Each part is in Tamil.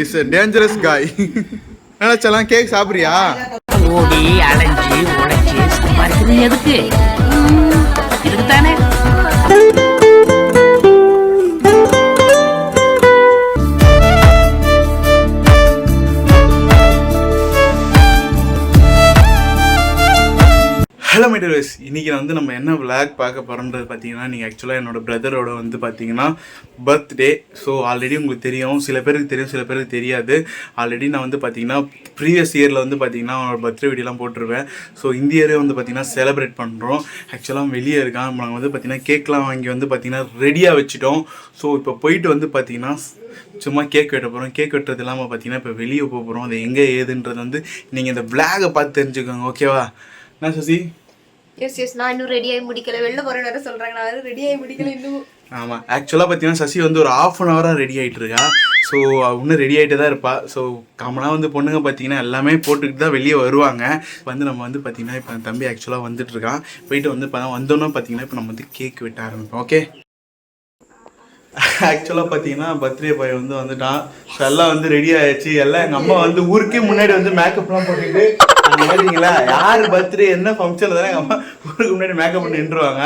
Is a dangerous guy. நினைச்சலாம் கேக் சாப்பிடுறியா? ஓடி அலைஞ்சி உடைச்சி சம்பாதிக்கிறது எதுக்கு? இதுக்கு தானே. ஹலோ மைடர்ஸ், இன்றைக்கி நம்ம என்ன விளாக் பார்க்க போகிறோன்றது பார்த்தீங்கன்னா, நீங்கள் ஆக்சுவலாக என்னோடய பிரதரோட பார்த்தீங்கன்னா பர்த்டே. ஸோ ஆல்ரெடி உங்களுக்கு தெரியும், சில பேருக்கு தெரியும், சில பேருக்கு தெரியாது. ஆல்ரெடி நான் பார்த்தீங்கன்னா ப்ரீவியஸ் இயரில் பார்த்தீங்கன்னா அவனோட பர்த்டே வீடியோலாம் போட்டிருப்பேன். ஸோ இந்த இயரே பார்த்தீங்கன்னா செலிப்ரேட் பண்ணுறோம். ஆக்சுவலாக வெளியே இருக்கான். நாங்கள் பார்த்தீங்கன்னா கேக்லாம் வாங்கி பார்த்தீங்கன்னா ரெடியாக வச்சுட்டோம். ஸோ இப்போ போயிட்டு பார்த்தீங்கன்னா சும்மா கேக் வெட்ட போகிறோம். கேக் வெட்டுறது இல்லாமல் பார்த்தீங்கன்னா இப்போ வெளியே போக போகிறோம். அது எங்கே ஏதுன்றது நீங்கள் இந்த விளாகை பார்த்து தெரிஞ்சுக்கோங்க, ஓகேவா? என்ன சசி? எஸ் நான் இன்னும் ரெடியாகி முடிக்கல. வெளில போகிற நேரம் சொல்கிறாங்க, நான் ரெடியாகி முடிக்கல இன்னும். ஆமாம், ஆக்சுவலாக பார்த்தீங்கன்னா சசி ஒரு ½ அன் ஹவராக ரெடி ஆகிட்டு இருக்கா. ஸோ இன்னும் ரெடி ஆகிட்டு தான் இருப்பாள். ஸோ காமனாக பொண்ணுங்க பார்த்தீங்கன்னா எல்லாமே போட்டுக்கிட்டு தான் வெளியே வருவாங்க. நம்ம பார்த்தீங்கன்னா இப்போ என் தம்பி ஆக்சுவலாக வந்துட்டுருக்கான். போயிட்டு வந்தோன்னா பார்த்தீங்கன்னா இப்போ நம்ம கேக் வெட்ட ஆரம்பிப்போம், ஓகே? ஆக்சுவலாக பார்த்தீங்கன்னா பர்த்டே பாய் வந்துட்டான். ஸோ எல்லாம் ரெடி ஆகிடுச்சு. எல்லாம் எங்கள் அம்மா ஊருக்கே முன்னாடி மேக்கப்லாம் போட்டுட்டு கேட்டீங்களா, யார் பர்த்டே என்ன ஃபங்க்ஷன் தானே எங்கள் அம்மா ஊருக்கு முன்னாடி மேக்கப் பண்ணி நின்றுவாங்க.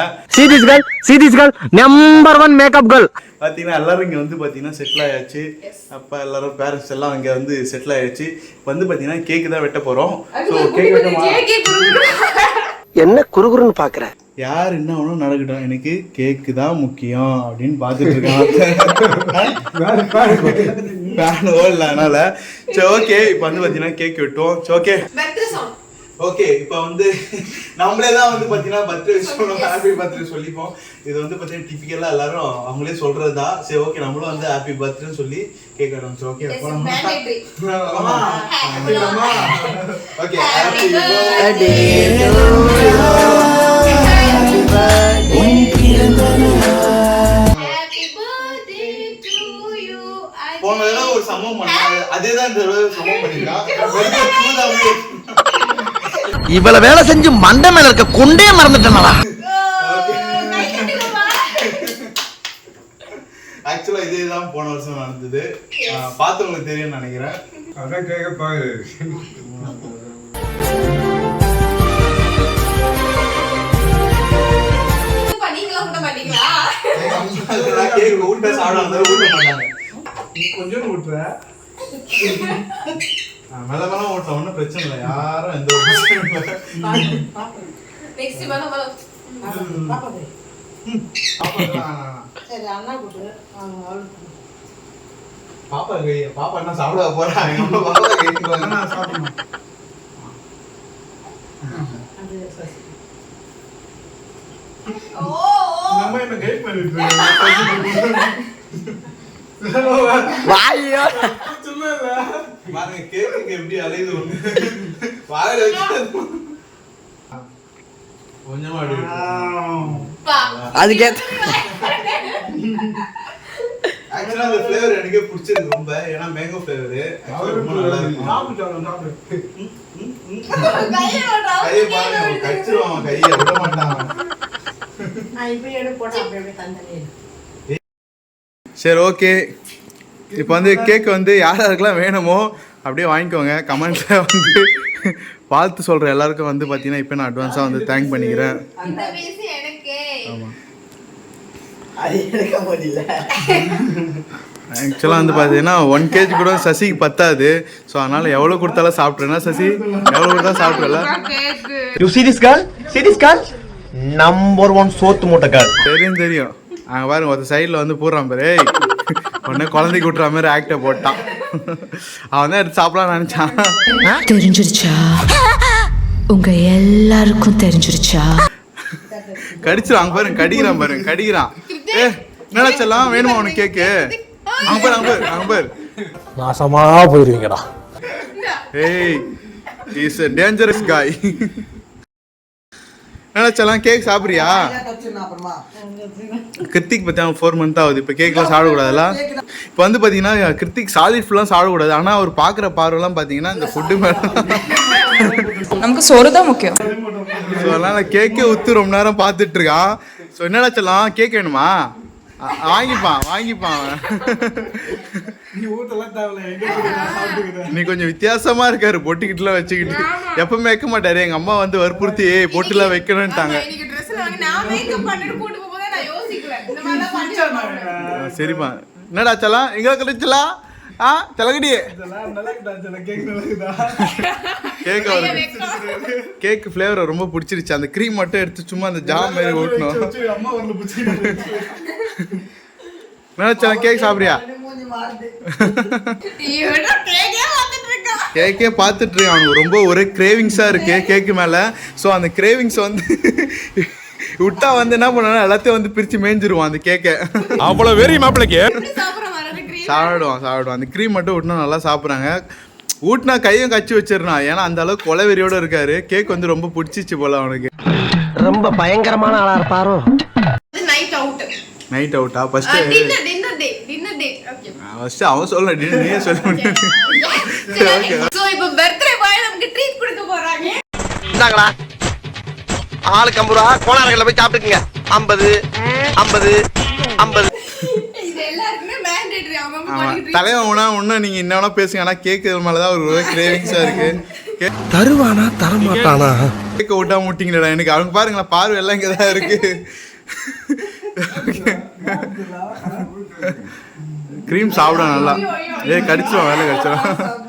Series number 1 makeup girl. பார்த்தீங்கன்னா எல்லாரும் இங்கே பார்த்தீங்கன்னா செட்டில் ஆயாச்சு. அப்போ எல்லாரும் பேரண்ட்ஸ் எல்லாம் இங்கே செட்டில் ஆயாச்சு. பார்த்தீங்கன்னா கேக்கு தான் வெட்ட போகிறோம். ஸோ கேக் வெட்ட என்ன குறுகுறுன்னு பார்க்குறேன். யார் என்ன ஒன்றும் நடக்கட்டும், எனக்கு கேக்கு தான் முக்கியம் அப்படின்னு பார்த்துட்டு இருக்கான். இல்லை அதனால சரி, ஓகே. இப்போ பார்த்தீங்கன்னா கேக் வெட்டுவோம். Okay okay. இப்போ நம்மளே தான் பார்த்தீங்கன்னா பர்த்டே விஷ் பண்ணுவோம், ஹாப்பி பர்த்டே சொல்லிப்போம். இது பார்த்தீங்கன்னா டிப்பிக்கலாக எல்லாரும் அவங்களே சொல்கிறது தான். சரி, ஓகே, நம்மளும் ஹாப்பி பர்த்டேன்னு சொல்லி கேக் வெட்டோம். Okay okay. ஹாப்பி பர்த்டே போன தடவை ஒரு சம்பவம் பண்ணாங்க, அதேதான் இந்த தடவை சம்பவம் பண்ணிருக்கான். இவ்வளவு வேலை செஞ்சு மண்டை மேல இருக்க கொண்டே மறந்துட்டேனா? ஆக்சுவலா இதேதான் போன வருஷம் நடந்தது. பார்த்தவங்களுக்கு தெரியும் நினைக்கிறேன். அதான் கேட்க பாரு. கொஞ்சம் ஊட்டுற மேல மேல ஓட்ட ஒன்னும் பிரச்சனை இல்லை. யாரும் எந்த பாப்பா கை பாப்பா என்ன சாப்பிட போறாங்க. பாப்பா கை சாப்பிடணும். நம்ம என்ன கைட் பண்ணிட்டு கேக்கு எப்படி அலையுது கொஞ்சமா அதுக்கேத்த ஆக்சுவலா அந்த ஃப்ளேவர் எனக்கே பிடிச்சிருக்கு ரொம்ப. ஏன்னா மேங்கோ ஃப்ளேவர் ரொம்ப நல்லா இருக்கு. கையை பாருங்க, கடிச்சிருவான், கையை விட மாட்டான். சரி, ஓகே. இப்போ கேக் யாருக்கெல்லாம் வேணுமோ அப்படியே வாங்கிக்கோங்க. கமெண்ட்ல வாழ்த்து சொல்கிற எல்லாருக்கும் பார்த்தீங்கன்னா இப்போ நான் அட்வான்ஸாக தேங்க் பண்ணிக்கிறேன். ஆமாம், ஆக்சுவலாக பார்த்தீங்கன்னா 1 kg கூட சசிக்கு பத்தாது. ஸோ அதனால் எவ்வளோ கொடுத்தாலும் சாப்பிட்றேன்னா சசி, எவ்வளோ கொடுத்தாலும் சாப்பிட்றல. நம்பர் 1 சோத்து மூட்டை கால். தெரியும். அங்கே பாருங்க, ஒரு சைடில் போடுறான் பாரு. உடனே குழந்தைக்கு விட்டுற மாதிரி ஆக்டை போட்டான். அவன் தான் எடுத்து சாப்பிடலாம் நினைச்சான். தெரிஞ்சிருச்சா? உங்க எல்லாருக்கும் தெரிஞ்சிருச்சா? கடிச்சிடும். பாருங்க, கடிக்கிறான். நினைச்சலாம் வேணுமா உனக்கு கேக்கு? அங்க பாரு. நாசமா போயிருவீங்கடா. ஏய், இஸ் a dangerous guy. நினைச்சலாம் கேக் சாப்பிடுறியா? கிருத்திக் பற்றி 4 month ஆகுது. இப்போ கேக்லாம் சாப்பிடக்கூடாதுல்ல. இப்போ பார்த்தீங்கன்னா கிருத்திக் சாலிட் ஃபுல்லாக சாப்பிடக்கூடாது. ஆனால் அவர் பார்க்குற பார்வைலாம் பார்த்தீங்கன்னா இந்த ஃபுட்டு மேலே நமக்கு சோறு தான் முக்கியம். ஸோ அதனால் கேக்கே ரொம்ப நேரம் பார்த்துட்டு இருக்கான். ஸோ என்னடா சொல்லலாம், கேக் வேணுமா? வாங்கிப்பான் அவன். நீ கொஞ்சம் வித்தியாசமா இருக்காரு, பொட்டுக்கிட்டுலாம் வச்சுக்கிட்டு. எப்பவுமே வைக்க மாட்டாரு. எங்க அம்மா வந்து வற்புறுத்தி பொட்டுலாம் வைக்கணும்ட்டாங்க. சரிப்பா, என்னடா சலாம் எங்க கிடைச்சலா? தலகடி கேக் ஃப்ளேவர் ரொம்ப பிடிச்சிருச்சு. அந்த க்ரீம் மட்டும் எடுத்து சும்மா அந்த ஜாம் மாதிரி ஓட்டணும். நினைச்சேன் கேக் சாப்பிடுறியா? கேக்கே பார்த்துட்டு இருக்கான். அவனுக்கு ரொம்ப ஒரே கிரேவிங்ஸா இருக்கு கேக்கு மேல. ஸோ அந்த கிரேவிங்ஸ் வந்து விட்டா வந்து என்ன பண்ணா எல்லாத்தையும் வந்து பிரிச்சு மேய்ஞ்சிருவான் அந்த கேக்கை. அவ்வளவு வெறி மாப்பிளைக்கு சாப்பிடுவான். அந்த க்ரீம் மட்டும் ஊட்டினா நல்லா சாப்பிட்றாங்க. ஊட்டினா கையும் கச்சி வச்சிடறான். ஏன்னா அந்த அளவுக்கு கொலவெறியோட இருக்காரு. கேக் வந்து ரொம்ப பிடிச்சிச்சு போல அவனுக்கு. ரொம்ப பயங்கரமான ஆளா இருப்பாரோ. நைட் அவுட்டா? ஃபர்ஸ்ட் அவன் சொல்ல நீயே சொல்ல முடியாது. இந்தாங்களா ஆளுக்கு 50 ரூபா கோளாறுகளில் போய் சாப்பிட்டுக்குங்க. 50 50 50. தலைவன் ஒன்னும் நீங்க என்ன பேசுங்க. ஆனா கேக்கு மேலதான் ஒரு கிரேவிங்ஸா இருக்கு. தருவானா தரமாட்டானா? கேக்க விட்டா முட்டிங்கடா எனக்கு. அவங்க பாருங்களா, பார்வை எல்லாம் இங்கதான் இருக்கு. க்ரீம் சாப்பிட நல்லா கடிச்சிடும், வேலை கடிச்சிடும்.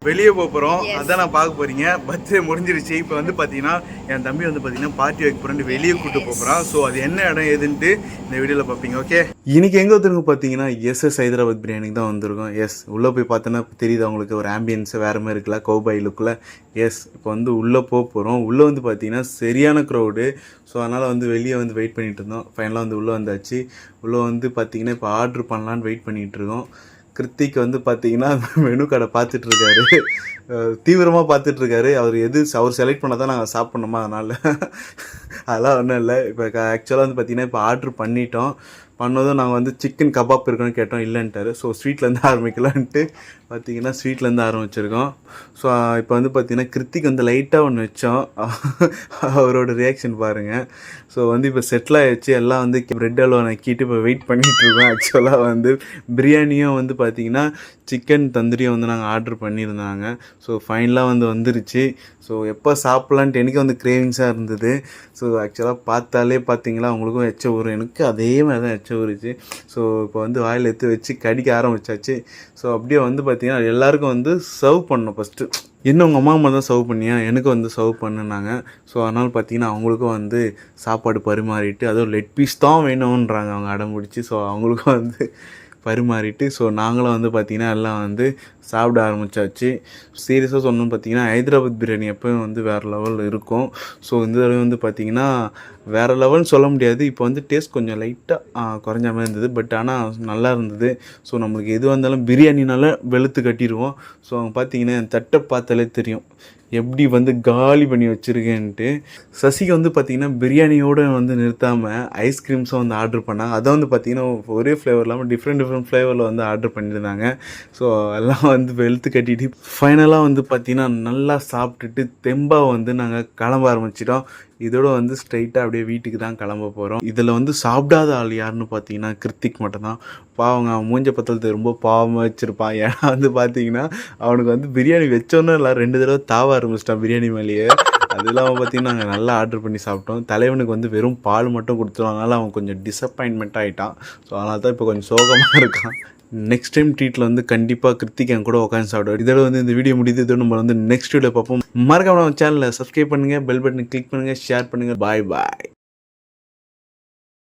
வெளியே போகிறோம், அதான் நான் பார்க்க போறீங்க. பர்த்டே முடிஞ்சிருச்சு. இப்போ வந்து பார்த்தீங்கன்னா என் தம்பி வந்து பார்த்தீங்கன்னா பார்ட்டி வைக்க போகிறேன், வெளியே கூப்பிட்டு போகிறான். ஸோ அது என்ன இடம் ஏதுன்ட்டு இந்த வீடியோவில் பார்ப்பீங்க. ஓகே, இன்னைக்கு எங்கே வந்துருங்க பார்த்தீங்கன்னா எஸ்எஸ் ஹைதராபாத் பிரியாணிக்கு தான் வந்திருக்கோம். எஸ், உள்ளே போய் பார்த்தோன்னா தெரியுது அவங்களுக்கு ஒரு ஆம்பியன்ஸ் வேறு மாதிரி இருக்குல்ல, கௌபாய் லுக்கில். எஸ், இப்போ வந்து உள்ளே போகிறோம். உள்ளே வந்து பார்த்தீங்கன்னா சரியான க்ரௌடு. ஸோ அதனால் வந்து வெளியே வந்து வெயிட் பண்ணிகிட்டு இருந்தோம். ஃபைனலாக வந்து உள்ளே வந்தாச்சு. உள்ளே வந்து பார்த்தீங்கன்னா இப்போ ஆர்டர் பண்ணலான்னு வெயிட் பண்ணிகிட்டு இருக்கோம். கிருத்திக் வந்து பார்த்தீங்கன்னா மெனு கடை பார்த்துட்ருக்காரு, தீவிரமாக பார்த்துட்ருக்காரு. அவர் செலக்ட் பண்ணால் தான் நாங்கள் சாப்பிட்ணுமா, அதெல்லாம் ஒன்றும் இல்லை. இப்போ ஆக்சுவலாக வந்து பார்த்தீங்கன்னா இப்போ ஆர்டர் பண்ணதும் நாங்கள் வந்து சிக்கன் கபாப் இருக்குன்னு கேட்டோம், இல்லைன்ட்டார். ஸோ ஸ்வீட்லேருந்து ஆரம்பிக்கலான்ட்டு பார்த்தீங்கன்னா ஸ்வீட்லேருந்து ஆரம்பிச்சிருக்கோம். ஸோ இப்போ வந்து பார்த்தீங்கன்னா கிருத்திக் வந்து லைட்டாக ஒன்று வச்சோம், அவரோட ரியாக்ஷன் பாருங்கள். ஸோ வந்து இப்போ செட்டில் ஆகிடுச்சு. எல்லாம் வந்து ப்ரெட் அல்வா நக்கிட்டு இப்போ வெயிட் பண்ணிகிட்ருக்கோம். ஆக்சுவலாக வந்து பிரியாணியும் வந்து பார்த்திங்கன்னா சிக்கன் தந்தூரியும் வந்து நாங்கள் ஆர்டர் பண்ணியிருந்தாங்க. ஸோ ஃபைனலாக வந்து வந்துருச்சு. ஸோ எப்போ சாப்பிட்லான்ட்டு எனக்கு வந்து கிரேவிங்ஸாக இருந்தது. ஸோ ஆக்சுவலாக பார்த்தாலே பார்த்தீங்களா அவங்களுக்கும் எச்ச ஊறும், எனக்கு அதே மாதிரி தான் எச்ச ஊறுச்சு. ஸோ இப்போ வந்து வாயில் எடுத்து வச்சு கடிக்க ஆரம்பிச்சாச்சு. ஸோ அப்படியே வந்து பார்த்திங்கன்னா எல்லாருக்கும் வந்து சர்வ் பண்ணோம். ஃபஸ்ட்டு இன்னும் உங்கள் அம்மா தான் சர்வ் பண்ணியா, எனக்கு வந்து சர்வ் பண்ணுனாங்க. ஸோ அதனால் பார்த்திங்கன்னா அவங்களுக்கும் வந்து சாப்பாடு பரிமாறிட்டு, அதுவும் லெக் பீஸ் தான் வேணுன்றாங்க அவங்க அடம் பிடிச்சி. ஸோ அவங்களுக்கும் வந்து பரிமாறிட்டு, ஸோ நாங்களும் வந்து பார்த்திங்கன்னா எல்லாம் வந்து சாப்பிட ஆரம்பித்தாச்சு. சீரியஸாக சொன்னோன்னு பார்த்தீங்கன்னா ஹைதராபாத் பிரியாணி எப்போயும் வந்து வேறு லெவலில் இருக்கும். ஸோ இந்த தடவை வந்து பார்த்திங்கன்னா வேறு லெவல்னு சொல்ல முடியாது. இப்போ வந்து டேஸ்ட் கொஞ்சம் லைட்டாக குறைஞ்ச மாதிரி இருந்தது, பட் ஆனால் நல்லா இருந்தது. ஸோ நம்மளுக்கு எது வந்தாலும் பிரியாணினால வெளுத்து கட்டிடுவோம். ஸோ அவங்க பார்த்திங்கன்னா என் தட்டை பார்த்தாலே தெரியும் எப்படி வந்து காலி பண்ணி வச்சுருக்கேன்ட்டு. சசிக்கு வந்து பார்த்திங்கன்னா பிரியாணியோடு வந்து நிறுத்தாமல் ஐஸ்கிரீம்ஸும் வந்து ஆர்டர் பண்ணாங்க. அதை வந்து பார்த்திங்கன்னா ஒரே ஃப்ளேவர் இல்லாமல் டிஃப்ரெண்ட் ஃப்ளேவரில் வந்து ஆர்டர் பண்ணியிருந்தாங்க. ஸோ எல்லாம் வந்து வெளுத்து கட்டிட்டு ஃபைனலாக வந்து பார்த்திங்கன்னா நல்லா சாப்பிட்டுட்டு தெம்பாக வந்து நாங்கள் கிளம்ப ஆரம்பிச்சிட்டோம். இதோட வந்து ஸ்ட்ரைட்டாக அப்படியே வீட்டுக்கு தான் கிளம்ப போகிறோம். இதில் வந்து சாப்பிடாத ஆள் யாருன்னு பார்த்தீங்கன்னா கிருத்திக் மட்டும்தான். பாவங்க, அவன் மூஞ்ச பத்தலத்தை ரொம்ப பாவமாக வச்சுருப்பான். ஏன்னா வந்து பார்த்தீங்கன்னா அவனுக்கு வந்து பிரியாணி வச்சோன்னே இல்லை 2 தடவை தாவ ஆரம்பிச்சிட்டான் பிரியாணி மேலேயே. அது இல்லாமல் பார்த்தீங்கன்னா நாங்கள் நல்லா ஆர்டர் பண்ணி சாப்பிட்டோம். தலைவனுக்கு வந்து வெறும் பால் மட்டும் கொடுத்துருவோம். அதனால் அவன் கொஞ்சம் டிசப்பாயின்மெண்ட் ஆகிட்டான். ஸோ அதனால தான் இப்போ கொஞ்சம் சோகமாக இருக்கான். நெக்ஸ்ட் டைம் ட்ரீட்டில் வந்து கண்டிப்பாக கிருத்திக் என் கூட உட்காந்து சாப்பிடுவார். இதோட வந்து இந்த வீடியோ முடியுது. இதோட நம்ம வந்து நெக்ஸ்ட் வீடியோ பார்ப்போம். மறக்காம நம்ம சேனலை சப்ஸ்கிரைப் பண்ணுங்கள், பெல் பட்டனை கிளிக் பண்ணுங்கள், ஷேர் பண்ணுங்கள். பாய் பாய்.